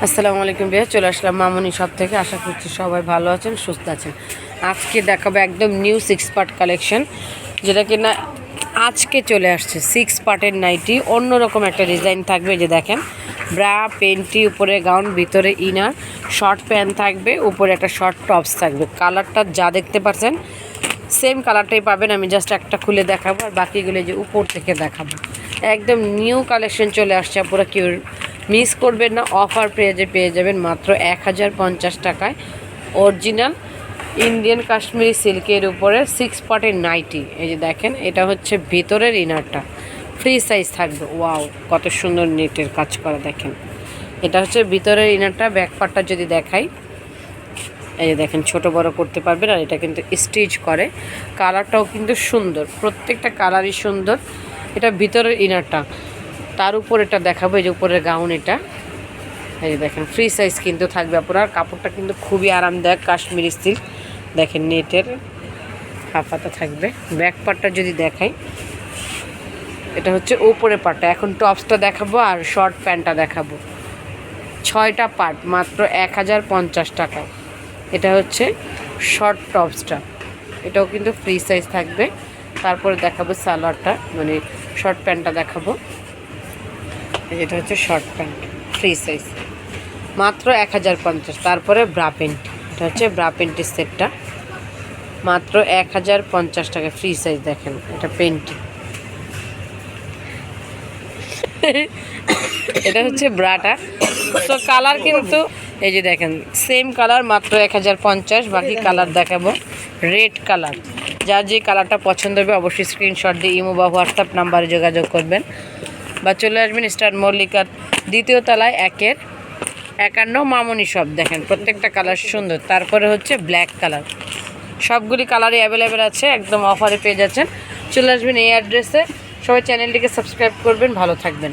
আসসালামু আলাইকুম ভাইয়া, চলে আসলাম মামুনি শপ থেকে। আশা করছি সবাই ভালো আছেন, সুস্থ আছেন। আজকে দেখাবো একদম নিউ 6 পার্ট কালেকশন, যেটা কিনা আজকে চলে আসছে। 6 পার্টের নাইটি, অন্যরকম একটা ডিজাইন থাকবে। যে দেখেন, ব্রা পেন্টি, উপরে গাউন, ভিতরে ইনার, শর্ট প্যান্ট থাকবে, উপরে একটা শর্ট টপস থাকবে। কালারটা যা দেখতে পাচ্ছেন সেম কালারটাই পাবেন। আমি জাস্ট একটা খুলে দেখাবো, আর বাকিগুলো যে উপর থেকে দেখাবো। একদম নিউ কালেকশন চলে আসছে, পুরো কেউ মিস করবেন না। অফার প্রাইজে পেয়ে যাবেন মাত্র 1050 টাকায় অরিজিনাল ইন্ডিয়ান কাশ্মীরি সিল্কের উপরে 6 পার্টের নাইটি। এই যে দেখেন, এটা হচ্ছে ভিতরের ইনারটা, ফ্রি সাইজ থাকবে। ওয়াও, কত সুন্দর নেটের কাজ করা দেখেন। এটা হচ্ছে ভিতরের ইনারটা। ব্যাক পার্টটা যদি দেখাই, এই যে দেখেন, ছোট বড় করতে পারবেন। আর এটা কিন্তু স্টিচ করে, কালারটাও কিন্তু সুন্দর, প্রত্যেকটা কালারই সুন্দর। এটা ভিতরের ইনারটা, তার উপর এটা দেখাবো। এই যে উপরের গাউন, এটা এই যে দেখেন, ফ্রি সাইজ কিন্তু থাকবে আপনার। কাপড়টা কিন্তু খুবই আরামদায়ক, কাশ্মীরি সিল্ক। দেখেন, নেটের হাফাতা থাকবে। ব্যাক পার্টটা যদি দেখাই, এটা হচ্ছে উপরের পার্টটা। এখন টপসটা দেখাবো আর শর্ট প্যান্টটা দেখাবো। 6টা পার্ট মাত্র 1050 টাকা। এটা হচ্ছে শর্ট টপসটা, এটাও কিন্তু ফ্রি সাইজ থাকবে। তারপরে দেখাবো সালোয়ারটা, মানে শর্ট প্যান্টটা দেখাবো। এটা হচ্ছে শর্ট প্যান্ট, ফ্রি সাইজ, মাত্র 1050। তারপরে ব্রা প্যান্ট, এটা হচ্ছে ব্রা প্যান্টের সেটটা, মাত্র 1050 টাকা, ফ্রি সাইজ। দেখেন, এটা প্যান্টি, এটা হচ্ছে ব্রাটা। তো কালার কিন্তু এই যে দেখেন, সেম কালার, মাত্র 1050। বাকি কালার দেখাবো। রেড কালার, যার যে কালারটা পছন্দ হবে অবশ্যই স্ক্রিনশট দিয়ে ইমো বা হোয়াটসঅ্যাপ নাম্বারে যোগাযোগ করবেন, বা চলে আসবেন স্টার মল্লিকার 2য় তলায় 1-51 মামুনি শপ। দেখেন, প্রত্যেকটা কালার সুন্দর। তারপরে হচ্ছে ব্ল্যাক কালার, সবগুলি কালারই অ্যাভেলেবেল আছে, একদম অফারে পেয়ে যাচ্ছেন। চলে আসবেন এই অ্যাড্রেসে। সবাই চ্যানেলটিকে সাবস্ক্রাইব করবেন, ভালো থাকবেন।